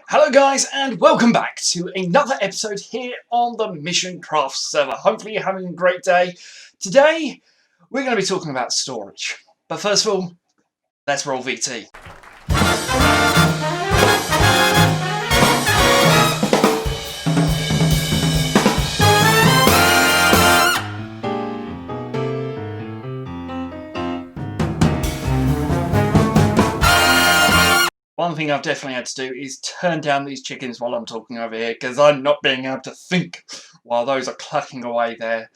Hello guys and welcome back to another episode here on the Missioncraft server. Hopefully you're having a great day. Today we're going to be talking about storage. But first of all, let's roll VT. One thing I've definitely had to do is turn down these chickens while I'm talking over here because I'm not being able to think while those are clucking away there,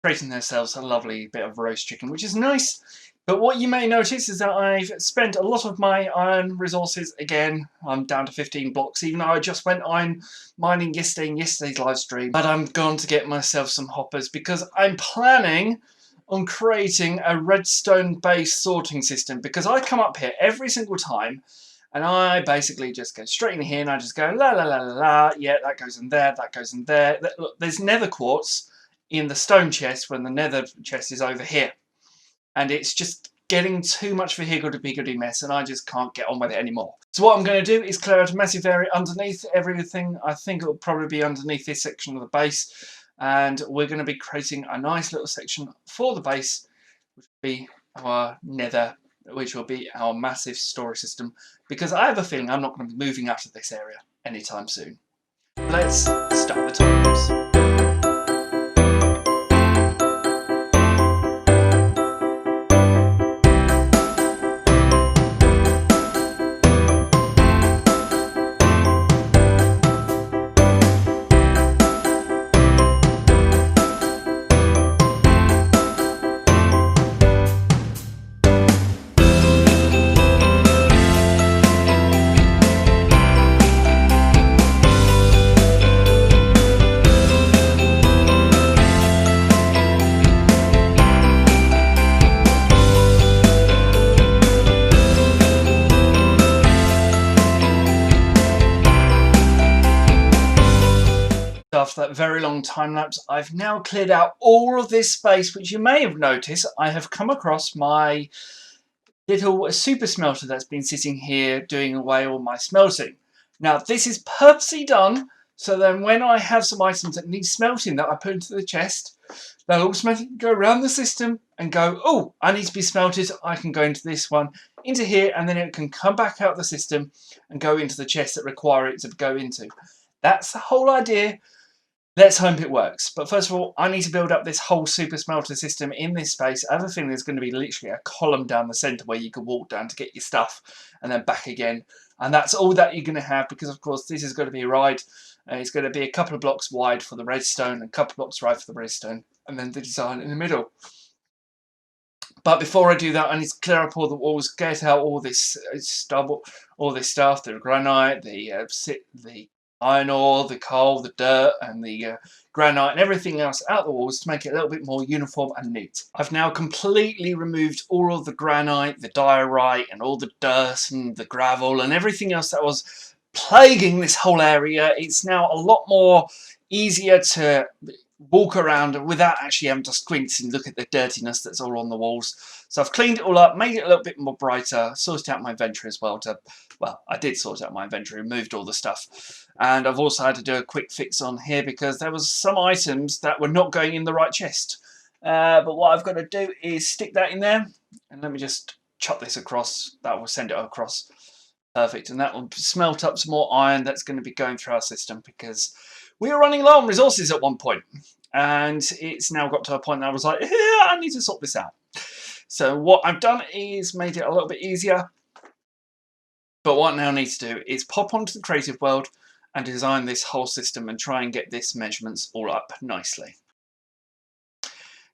creating themselves a lovely bit of roast chicken, which is nice. But what you may notice is that I've spent a lot of my iron resources again. I'm down to 15 blocks, even though I just went iron mining yesterday in yesterday's live stream. But I'm going to get myself some hoppers because I'm planning on creating a redstone-based sorting system, because I come up here every single time and I basically just go straight in here and I just go la la la la la, yeah, that goes in there, that goes in there. Look, there's nether quartz in the stone chest when the nether chest is over here. And it's just getting too much of a higgledy-piggledy mess and I just can't get on with it anymore. So what I'm going to do is clear out a massive area underneath everything. I think it'll probably be underneath this section of the base. And we're going to be creating a nice little section for the base, which will be our nether, which will be our massive storage system, because I have a feeling I'm not going to be moving out of this area anytime soon. Let's start the times. After that very long time lapse, I've now cleared out all of this space, which you may have noticed. I have come across my little super smelter that's been sitting here doing away all my smelting. Now this is purposely done so then when I have some items that need smelting that I put into the chest, they'll automatically go around the system and go, oh, I need to be smelted, I can go into this one, into here, and then it can come back out of the system and go into the chest that require it to go into. That's the whole idea. Let's hope it works. But first of all, I need to build up this whole super smelter system in this space. I have a feeling there's going to be literally a column down the centre where you can walk down to get your stuff and then back again. And that's all that you're going to have, because of course this is going to be a ride. It's going to be a couple of blocks wide for the redstone and a couple of blocks wide for the redstone, and then the design in the middle. But before I do that, I need to clear up all the walls, get out all this stubble, all this stuff, the granite, the iron ore, the coal, the dirt, and the granite, and everything else out the walls to make it a little bit more uniform and neat. I've now completely removed all of the granite, the diorite, and all the dirt and the gravel and everything else that was plaguing this whole area. It's now a lot more easier to walk around without actually having to squint and look at the dirtiness that's all on the walls. So I've cleaned it all up, made it a little bit more brighter, sorted out my inventory as well well, I did sort out my inventory, removed all the stuff. And I've also had to do a quick fix on here because there was some items that were not going in the right chest. But what I've got to do is stick that in there, and let me just chop this across. That will send it across. Perfect. And that will smelt up some more iron that's going to be going through our system, because we were running low on resources at one point, and it's now got to a point that I was like, yeah, I need to sort this out. So what I've done is made it a little bit easier. But what I now need to do is pop onto the creative world and design this whole system and try and get this measurements all up nicely.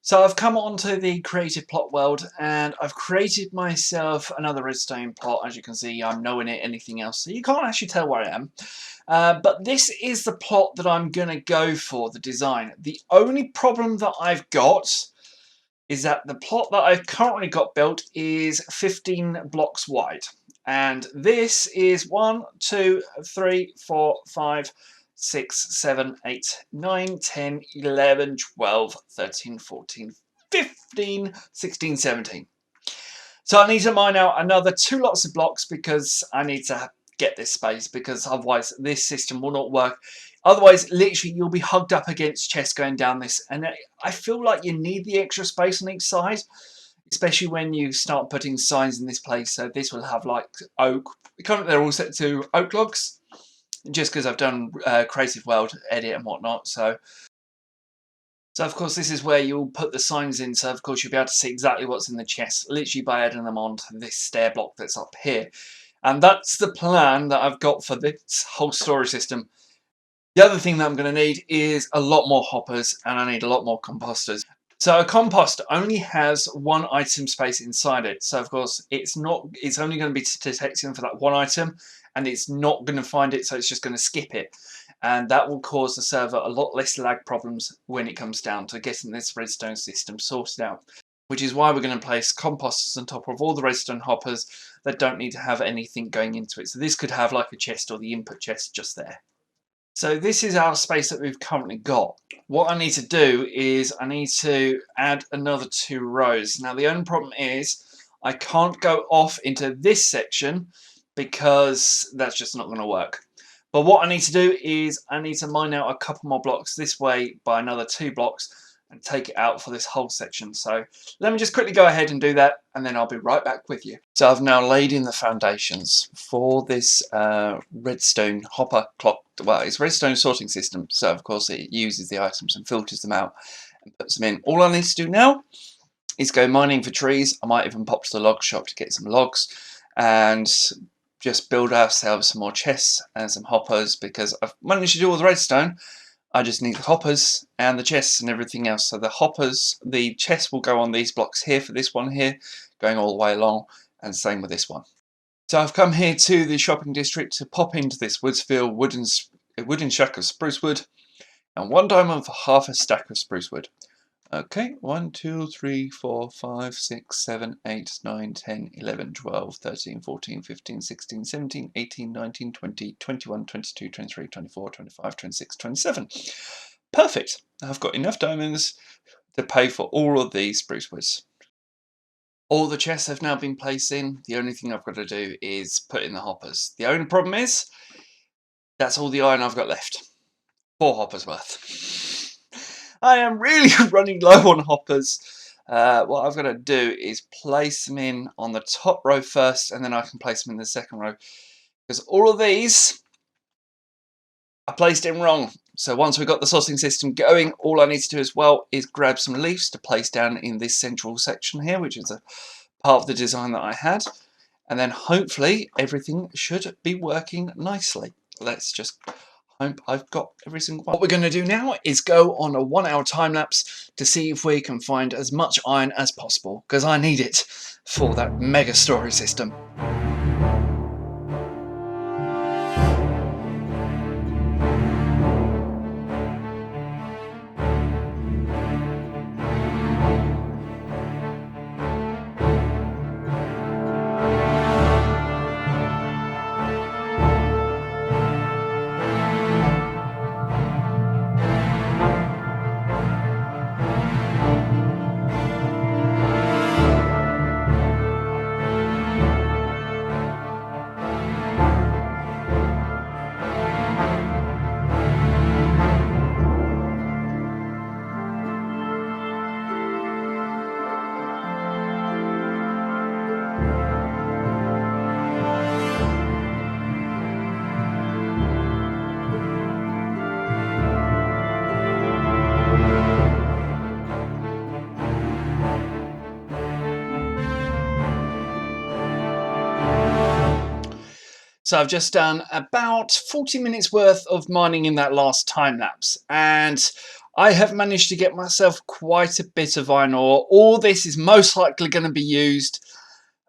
So I've come onto the creative plot world and I've created myself another redstone plot. As you can see, I'm nowhere near anything else, so you can't actually tell where I am. But this is the plot that I'm going to go for, the design. The only problem that I've got is that the plot that I've currently got built is 15 blocks wide. And this is 1, 2, 3, 4, 5, 6, 7, 8, 9, 10, 11, 12, 13, 14, 15, 16, 17. So I need to mine out another 2 lots of blocks because I need to get this space, because otherwise this system will not work. Otherwise, literally, you'll be hugged up against chests going down this, and I feel like you need the extra space on each side, especially when you start putting signs in this place. So this will have like oak. Currently, they're all set to oak logs, just because I've done Creative World edit and whatnot. So of course, this is where you'll put the signs in. So of course, you'll be able to see exactly what's in the chest, literally by adding them onto this stair block that's up here. And that's the plan that I've got for this whole storage system. The other thing that I'm going to need is a lot more hoppers, and I need a lot more composters. So a compost only has one item space inside it. So of course it's only going to be detecting for that one item, and it's not going to find it, so it's just going to skip it. And that will cause the server a lot less lag problems when it comes down to getting this redstone system sorted out. Which is why we're going to place composters on top of all the redstone hoppers that don't need to have anything going into it. So this could have like a chest or the input chest just there. So this is our space that we've currently got. What I need to do is I need to add another 2 rows. Now the only problem is I can't go off into this section because that's just not going to work. But what I need to do is I need to mine out a couple more blocks this way by another 2 blocks and take it out for this whole section. So let me just quickly go ahead and do that, and then I'll be right back with you. So I've now laid in the foundations for this redstone hopper clock. Well, it's redstone sorting system, so of course it uses the items and filters them out and puts them in. All I need to do now is go mining for trees. I might even pop to the log shop to get some logs and just build ourselves some more chests and some hoppers, because I've managed to do all the redstone. I just need the hoppers and the chests and everything else. So the chests will go on these blocks here for this one here, going all the way along, and same with this one. So I've come here to the shopping district to pop into this Woodsville wooden shack of spruce wood, and 1 diamond for half a stack of spruce wood. Okay, 1, 2, 3, 4, 5, 6, 7, 8, 9, 10, 11, 12, 13, 14, 15, 16, 17, 18, 19, 20, 21, 22, 23, 24, 25, 26, 27. Perfect. I've got enough diamonds to pay for all of these spruce woods. All the chests have now been placed in. The only thing I've got to do is put in the hoppers. The only problem is that's all the iron I've got left. 4 hoppers worth. I am really running low on hoppers. What I've got to do is place them in on the top row first, and then I can place them in the second row, because all of these I placed in wrong. So once we've got the sorting system going, all I need to do as well is grab some leaves to place down in this central section here, which is a part of the design that I had, and then hopefully everything should be working nicely. Let's just hope I've got every single one. What we're going to do now is go on a 1-hour time lapse to see if we can find as much iron as possible, because I need it for that mega storage system. So I've just done about 40 minutes worth of mining in that last time lapse, and I have managed to get myself quite a bit of iron ore. All this is most likely going to be used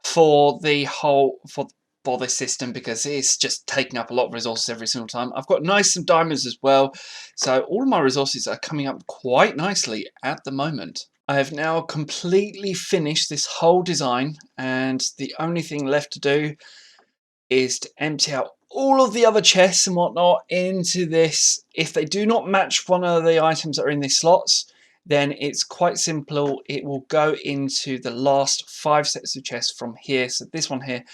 for the whole for this system, because it's just taking up a lot of resources every single time. I've got some diamonds as well, so all of my resources are coming up quite nicely at the moment. I have now completely finished this whole design, and the only thing left to do is to empty out all of the other chests and whatnot into this. If they do not match one of the items that are in these slots, then it's quite simple. It will go into the last 5 sets of chests from here. So this one here,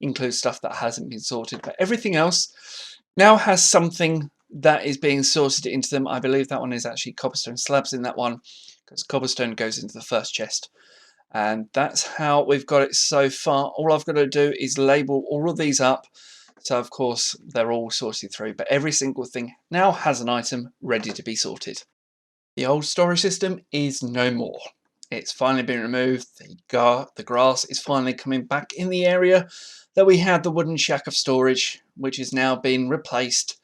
includes stuff that hasn't been sorted. But everything else now has something that is being sorted into them. I believe that one is actually cobblestone slabs in that one, because cobblestone goes into the first chest. And that's how we've got it so far. All I've got to do is label all of these up. So of course they're all sorted through, but every single thing now has an item ready to be sorted. The old storage system is no more. It's finally been removed. The grass is finally coming back in the area that we had the wooden shack of storage, which is now being replaced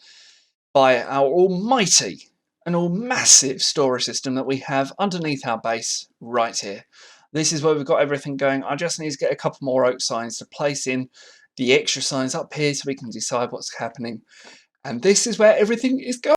by our almighty and all massive storage system that we have underneath our base right here. This is where we've got everything going. I just need to get a couple more oak signs to place in the extra signs up here so we can decide what's happening. And this is where everything is going.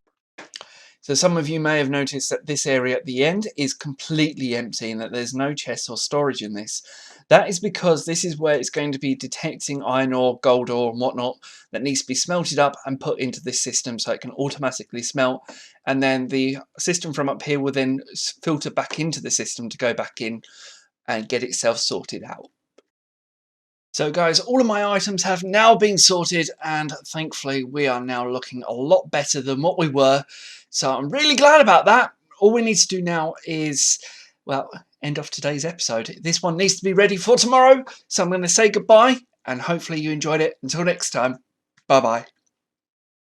So some of you may have noticed that this area at the end is completely empty and that there's no chests or storage in this. That is because this is where it's going to be detecting iron ore, gold ore and whatnot that needs to be smelted up and put into this system so it can automatically smelt, and then the system from up here will then filter back into the system to go back in and get itself sorted out. So guys, all of my items have now been sorted, and thankfully we are now looking a lot better than what we were. So I'm really glad about that. All we need to do now is, well, end off today's episode. This one needs to be ready for tomorrow. So I'm going to say goodbye, and hopefully you enjoyed it. Until next time, bye-bye.